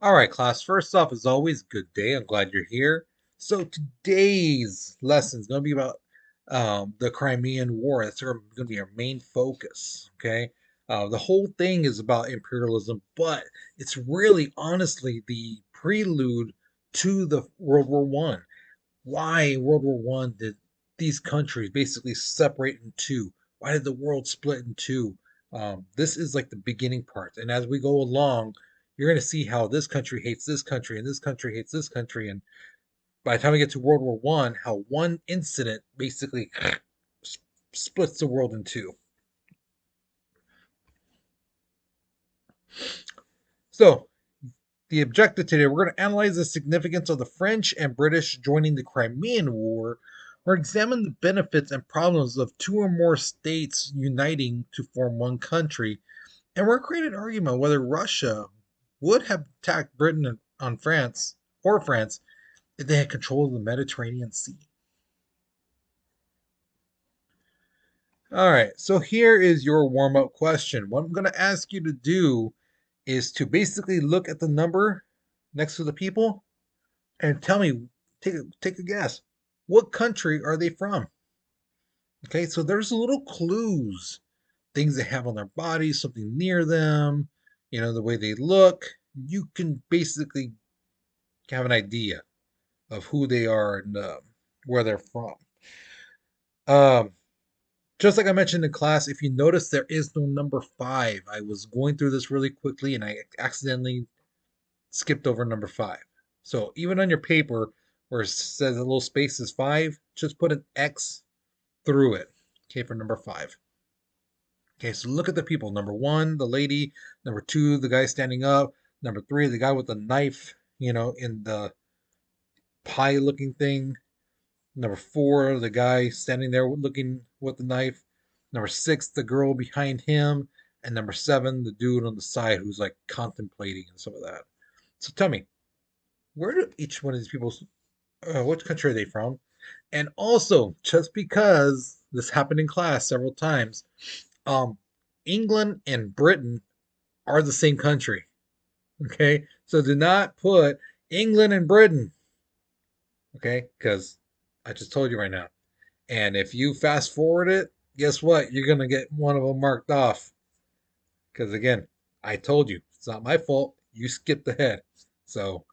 All right, class. First off, as always, good day. I'm glad you're here. So today's lesson is going to be about the Crimean War. That's going to be our main focus. Okay, the whole thing is about imperialism, but it's really, honestly, the prelude to the World War One. Why World War One did these countries basically separate in two? Why did the world split in two? This is like the beginning part, and as we go along, you're going to see how this country hates this country, and this country hates this country, and by the time we get to World War One, how one incident basically splits the world in two. So, the objective today, we're going to analyze the significance of the French and British joining the Crimean War, or examine the benefits and problems of two or more states uniting to form one country, and we're going to create an argument whether Russia would have attacked Britain on France or France if they had control of the Mediterranean Sea. All right, so here is your warm up question. What I'm going to ask you to do is to basically look at the number next to the people and tell me, take a guess. What country are they from? Okay, so there's little clues, things they have on their bodies, something near them, the way they look. You can basically have an idea of who they are and where they're from. Um, just like I mentioned in class, if you notice, there is no number five. I was going through this really quickly and I accidentally skipped over number five. So even on your paper where it says a little space is five, just put an X through it. Okay, for number five. Okay, so look at the people. Number one, the lady. Number two, the guy standing up. Number three, the guy with the knife, in the pie looking thing. Number four, the guy standing there looking with the knife. Number six, the girl behind him. And number seven, the dude on the side who's like contemplating and some of that. So tell me, where do each one of these people, which country are they from? And also, just because this happened in class several times, um, England and Britain are the same country. Okay, so do not put England and Britain. Okay, because I just told you right now. And if you fast forward it, guess what? You're gonna get one of them marked off. Because again, I told you it's not my fault. You skipped ahead. So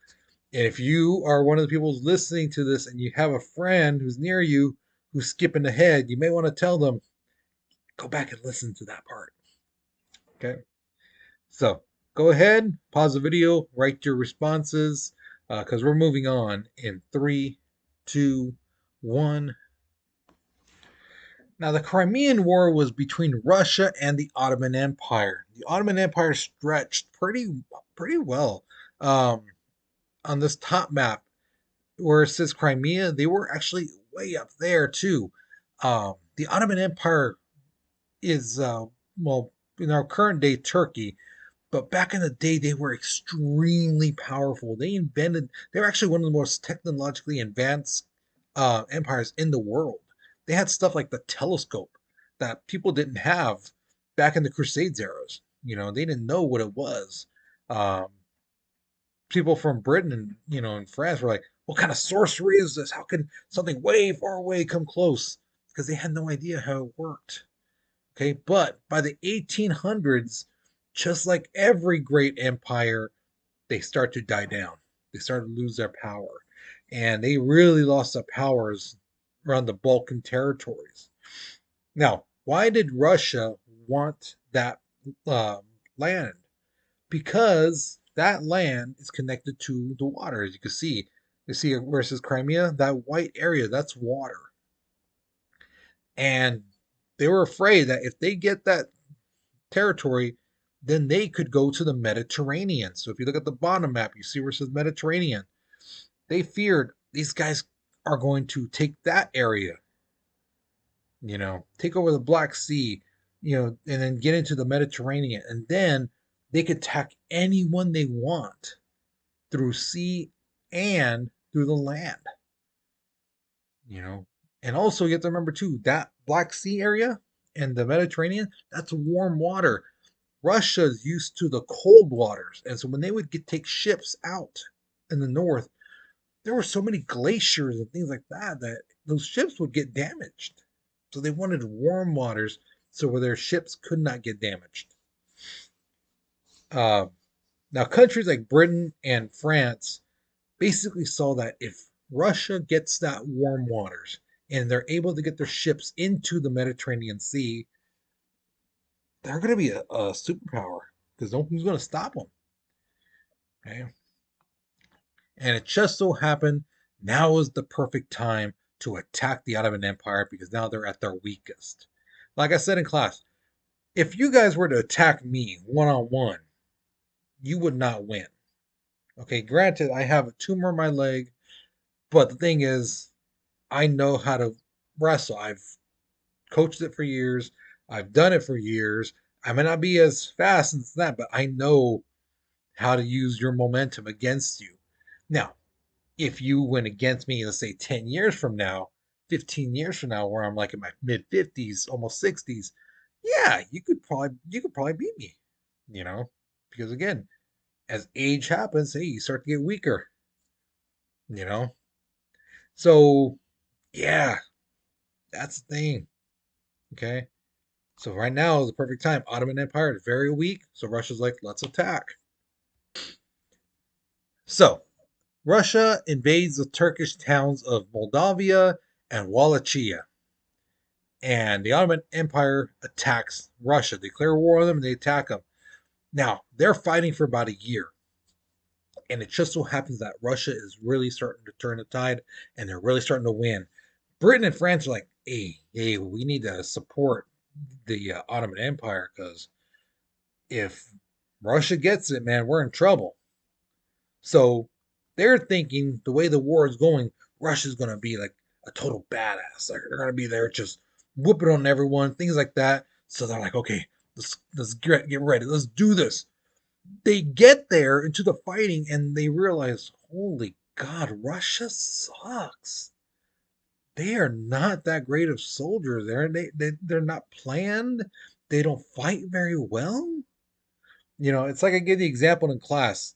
if you are one of the people who's listening to this and you have a friend who's near you who's skipping ahead, you may want to tell them, go back and listen to that part. Okay. So go ahead, pause the video, write your responses, because we're moving on in three, two, one. Now, the Crimean War was between Russia and the Ottoman Empire. The Ottoman Empire stretched pretty well. Um, on this top map, where it says Crimea, they were actually way up there too. The Ottoman Empire is, well, in our current day Turkey, but back in the day they were extremely powerful. They were actually one of the most technologically advanced empires in the world. They had stuff like the telescope that people didn't have back in the Crusades eras. They didn't know what it was. Um, People from Britain and and France were like, "What kind of sorcery is this? How can something way far away come close?" Because they had no idea how it worked. Okay, but by the 1800s, just like every great empire, they start to die down. They start to lose their power, and they really lost their powers around the Balkan territories. Now, why did Russia want that um, land? Because that land is connected to the water. As you can see, where it says Crimea, that white area, that's water. And they were afraid that if they get that territory, then they could go to the Mediterranean. So if you look at the bottom map, you see where it says Mediterranean. They feared these guys are going to take that area, take over the Black Sea, and then get into the Mediterranean. And then they could attack anyone they want through sea and through the land, you know. And also you have to remember too, that Black Sea area and the Mediterranean, that's warm water. Russia's used to the cold waters, and so when they would take ships out in the north, there were so many glaciers and things like that that those ships would get damaged. So they wanted warm waters so where their ships could not get damaged. Uh, Now, countries like Britain and France basically saw that if Russia gets that warm waters and they're able to get their ships into the Mediterranean Sea, they're going to be a superpower because no one's going to stop them. Okay? And it just so happened now is the perfect time to attack the Ottoman Empire because now they're at their weakest. Like I said in class, if you guys were to attack me one on one, you would not win. Okay, granted, I have a tumor in my leg, but the thing is, I know how to wrestle. I've coached it for years. I've done it for years. I may not be as fast as that, but I know how to use your momentum against you. Now, if you went against me, let's say 10 years from now, 15 years from now, where I'm like in my mid 50s, almost 60s, yeah, you could probably beat me, you know, because again, as age happens, hey, you start to get weaker, you know. So yeah, that's the thing. Okay. So right now is the perfect time. Ottoman Empire is very weak, so Russia's like, let's attack. So Russia invades the Turkish towns of Moldavia and Wallachia, and the Ottoman Empire attacks Russia. They declare war on them and they attack them. Now they're fighting for about a year, and it just so happens that Russia is really starting to turn the tide, and they're really starting to win. Britain and France are like, hey, we need to support the Ottoman Empire because if Russia gets it, man, we're in trouble. So they're thinking the way the war is going, Russia's going to be like a total badass. Like they're going to be there just whooping on everyone, things like that. So they're like, okay, let's get ready. Let's do this. They get there into the fighting and they realize, holy God, Russia sucks. They are not that great of soldiers. They're not planned. They don't fight very well. It's like I gave the example in class.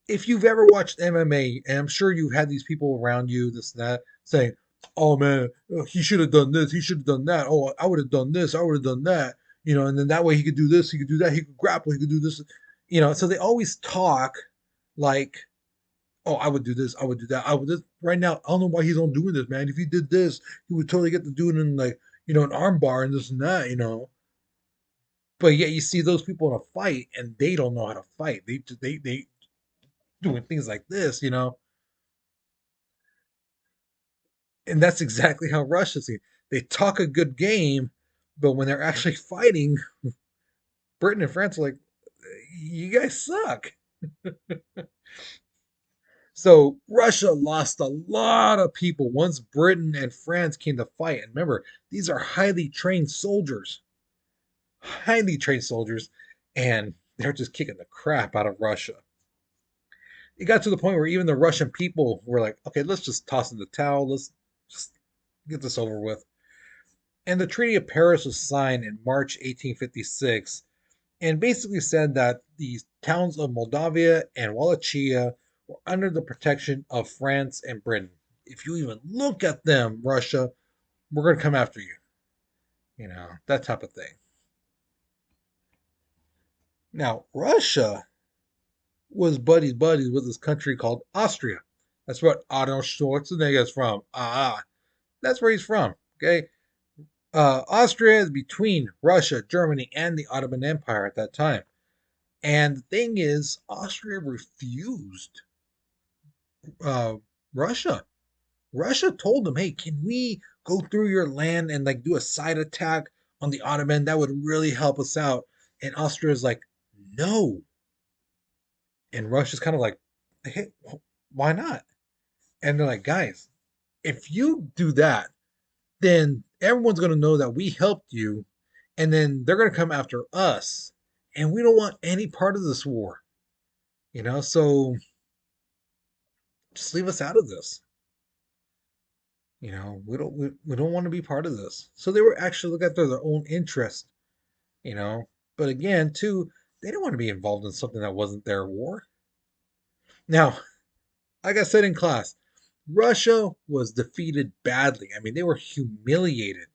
If you've ever watched MMA, and I'm sure you've had these people around you, this and that, saying, "Oh man, he should have done this, he should have done that. Oh, I would have done this, I would have done that." And then that way he could do this, he could do that, he could grapple, he could do this. So they always talk like, "Oh, I would do this, I would do that, I would this." Right now, I don't know why he's not doing this, man. If he did this, he would totally get to do it in like, an arm bar and this and that. But yet you see those people in a fight and they don't know how to fight. They doing things like this. And that's exactly how Russia's seen. They talk a good game, but when they're actually fighting, Britain and France are like, you guys suck. So Russia lost a lot of people once Britain and France came to fight. And remember, these are highly trained soldiers, and they're just kicking the crap out of Russia. It got to the point where even the Russian people were like, okay, let's just toss in the towel. Let's just get this over with. And the Treaty of Paris was signed in March 1856 and basically said that the towns of Moldavia and Wallachia were under the protection of France and Britain. If you even look at them, Russia, we're going to come after you. That type of thing. Now, Russia was buddies with this country called Austria. That's what Arnold Schwarzenegger is from. That's where he's from. Okay. Austria is between Russia, Germany, and the Ottoman Empire at that time. And the thing is, Austria refused uh, Russia. Russia told them, "Hey, can we go through your land and like do a side attack on the Ottoman? That would really help us out." And Austria is like, "No." And Russia's kind of like, "Hey, why not?" And they're like, "Guys, if you do that, then everyone's going to know that we helped you, and then they're going to come after us, and we don't want any part of this war. So just leave us out of this. We don't want to be part of this." So they were actually looking at their own interest. You know, But again, too, they didn't want to be involved in something that wasn't their war. Now, like I said in class, Russia was defeated badly. I mean, they were humiliated.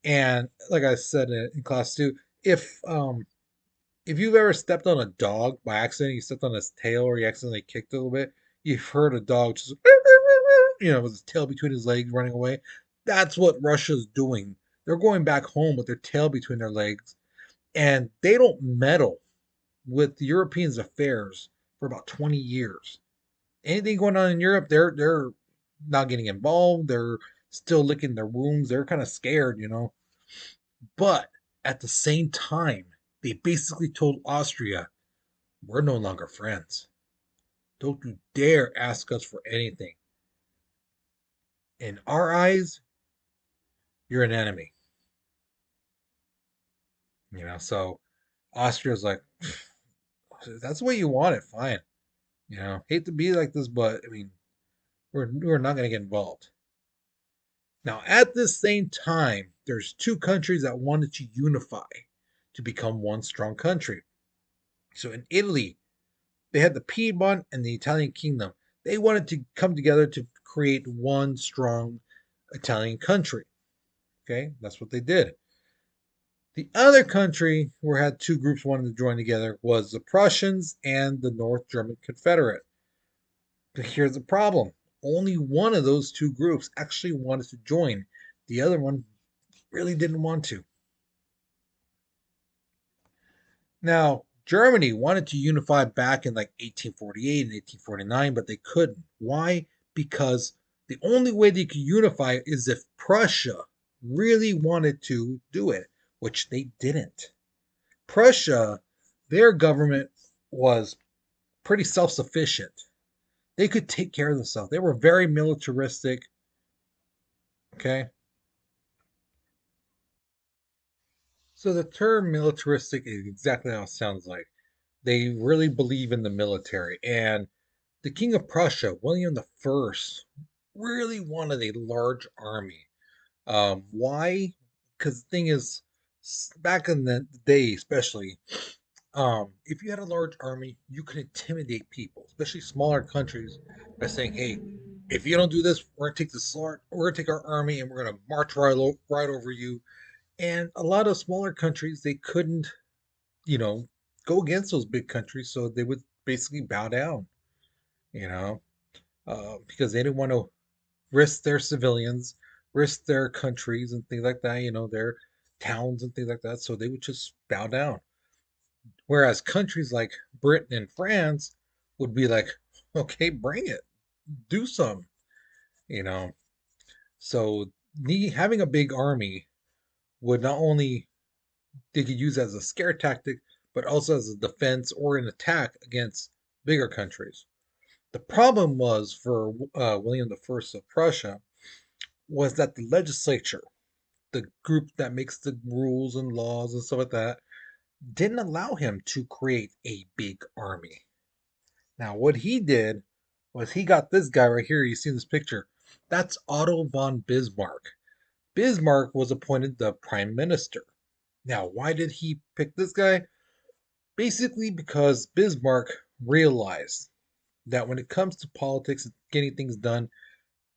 And like I said in class too, if um if you've ever stepped on a dog by accident, you stepped on its tail or you accidentally kicked it a little bit, you've heard a dog just with his tail between his legs running away. That's what Russia's doing. They're going back home with their tail between their legs, and they don't meddle with the Europeans' affairs for about 20 years. Anything going on in Europe, they're not getting involved. They're still licking their wounds. They're kind of scared. But at the same time, they basically told Austria, we're no longer friends. Don't you dare ask us for anything. In our eyes, you're an enemy. So Austria's like, that's the way you want it, fine. Hate to be like this, but I mean, we're not going to get involved. Now, at the same time, there's two countries that wanted to unify to become one strong country. So in Italy, they had the Piedmont and the Italian kingdom. They wanted to come together to create one strong Italian country. Okay, that's what they did. The other country where had two groups wanting to join together was the Prussians and the North German Confederate. But here's the problem. Only one of those two groups actually wanted to join. The other one really didn't want to. Now, Germany wanted to unify back in like 1848 and 1849, but they couldn't. Why? Because the only way they could unify is if Prussia really wanted to do it, which they didn't. Prussia, their government was pretty self sufficient. They could take care of themselves. They were very militaristic. Okay. So the term militaristic is exactly how it sounds like. They really believe in the military. And the King of Prussia, William the First, really wanted a large army. Why? Because the thing is, back in the day, especially, if you had a large army, you could intimidate people, especially smaller countries, by saying, "Hey, if you don't do this, we're gonna take our army and we're gonna march right over you." And a lot of smaller countries, they couldn't, you know, go against those big countries, so they would basically bow down, you know, because they didn't want to risk their civilians, risk their countries and things like that, their towns and things like that. So they would just bow down. Whereas countries like Britain and France would be like, okay, bring it, do some, you know. So having a big army would not only they could use as a scare tactic, but also as a defense or an attack against bigger countries. The problem was for William the First of Prussia was that the legislature, the group that makes the rules and laws and stuff like that, didn't allow him to create a big army. Now, what he did was he got this guy right here. You see this picture. That's Otto von Bismarck. Bismarck was appointed the prime minister. Now, why did he pick this guy? Basically, because Bismarck realized that when it comes to politics and getting things done,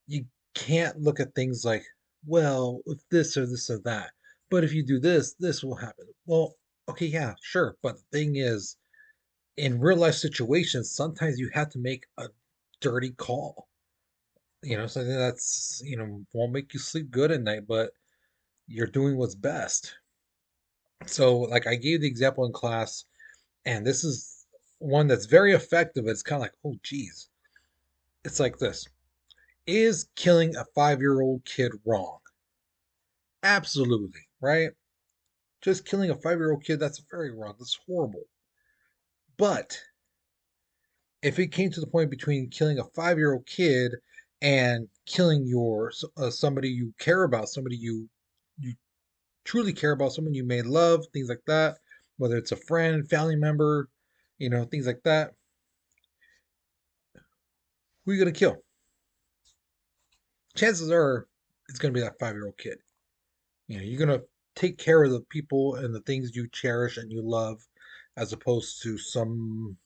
you can't look at things like, well, if this or this or that. But if you do this, this will happen. Well, okay, yeah, sure. But the thing is, in real life situations, sometimes you have to make a dirty call. Something that's, won't make you sleep good at night, but you're doing what's best. So, like I gave the example in class, and this is one that's very effective. It's kind of like, oh, geez. It's like this. Is killing a 5-year-old kid wrong? Absolutely, right? Just killing a 5-year-old kid, that's very wrong. That's horrible. But if it came to the point between killing a 5-year-old kid and killing your somebody you care about, somebody you truly care about, someone you may love, things like that, whether it's a friend, family member, things like that, who are you gonna kill? Chances are it's gonna be that 5-year-old kid. You're gonna take care of the people and the things you cherish and you love, as opposed to someone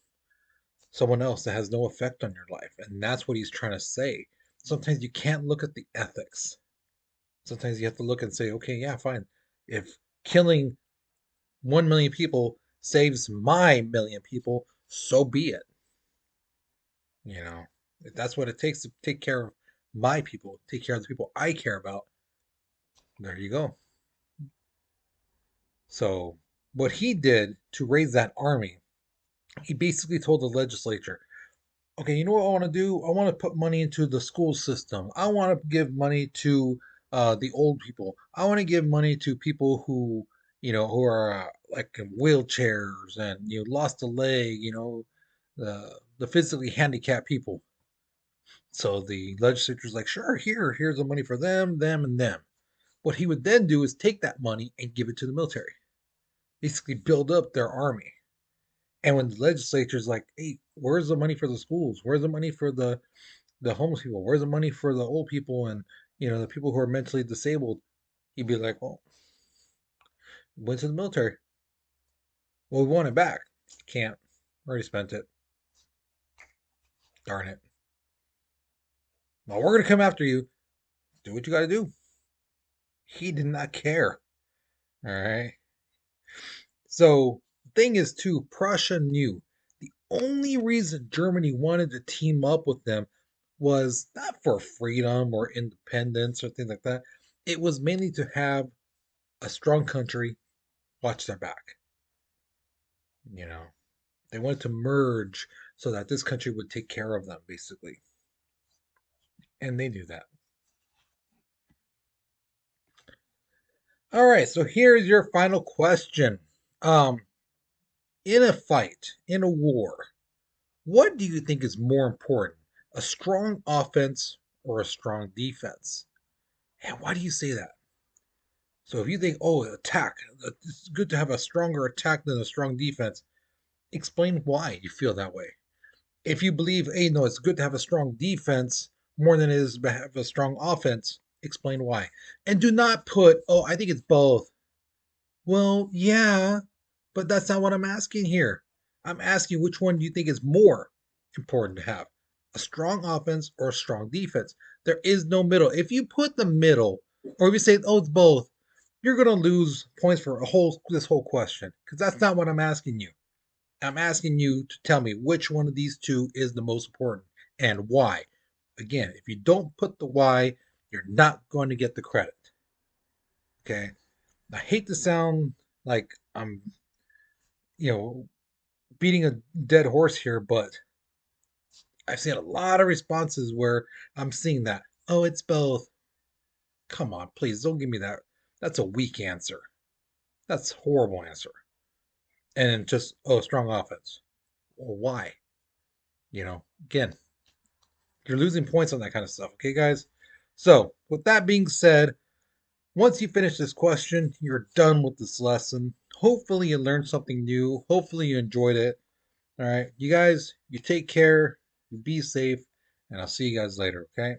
else that has no effect on your life. And that's what he's trying to say. Sometimes you can't look at the ethics. Sometimes you have to look and say, okay, yeah, fine. If killing 1 million people saves my million people, so be it. You know, if that's what it takes to take care of my people, take care of the people I care about, there you go. So, what he did to raise that army, he basically told the legislature, okay, you know what I want to do? I want to put money into the school system. I want to give money to the old people. I want to give money to people who, who are like in wheelchairs and lost a leg. The physically handicapped people. So the legislature's like, sure, here's the money for them, and them. What he would then do is take that money and give it to the military, basically build up their army. And when the legislature's like, hey, where's the money for the schools? Where's the money for the homeless people? Where's the money for the old people and the people who are mentally disabled? He'd be like, well, went to the military. Well, we want it back. Can't. Already spent it. Darn it. Well, we're gonna come after you. Do what you got to do. He did not care. All right. So the thing is, too, Prussia knew the only reason Germany wanted to team up with them was not for freedom or independence or things like that. It was mainly to have a strong country watch their back. You know, they wanted to merge so that this country would take care of them, basically. And they knew that. All right, so here's your final question. Um, in a fight, in a war, what do you think is more important, a strong offense or a strong defense? And why do you say that? So if you think, oh, attack, it's good to have a stronger attack than a strong defense, explain why you feel that way. If you believe, hey, no, it's good to have a strong defense more than it is to have a strong offense, explain why. And do not put, oh, I think it's both. Well, yeah, but that's not what I'm asking here. I'm asking which one do you think is more important to have? A strong offense or a strong defense? There is no middle. If you put the middle, or if you say, oh, it's both, you're gonna lose points for this whole question. Because that's not what I'm asking you. I'm asking you to tell me which one of these two is the most important and why. Again, if you don't put the why, you're not going to get the credit. Okay. I hate to sound like I'm, you know, beating a dead horse here, but I've seen a lot of responses where I'm seeing that. Oh, it's both. Come on, please don't give me that. That's a weak answer. That's a horrible answer. And just, oh, strong offense. Well, why? Again, you're losing points on that kind of stuff. Okay, guys? So, with that being said, once you finish this question, you're done with this lesson. Hopefully, you learned something new. Hopefully, you enjoyed it. All right, you guys, you take care, you be safe, and I'll see you guys later, okay?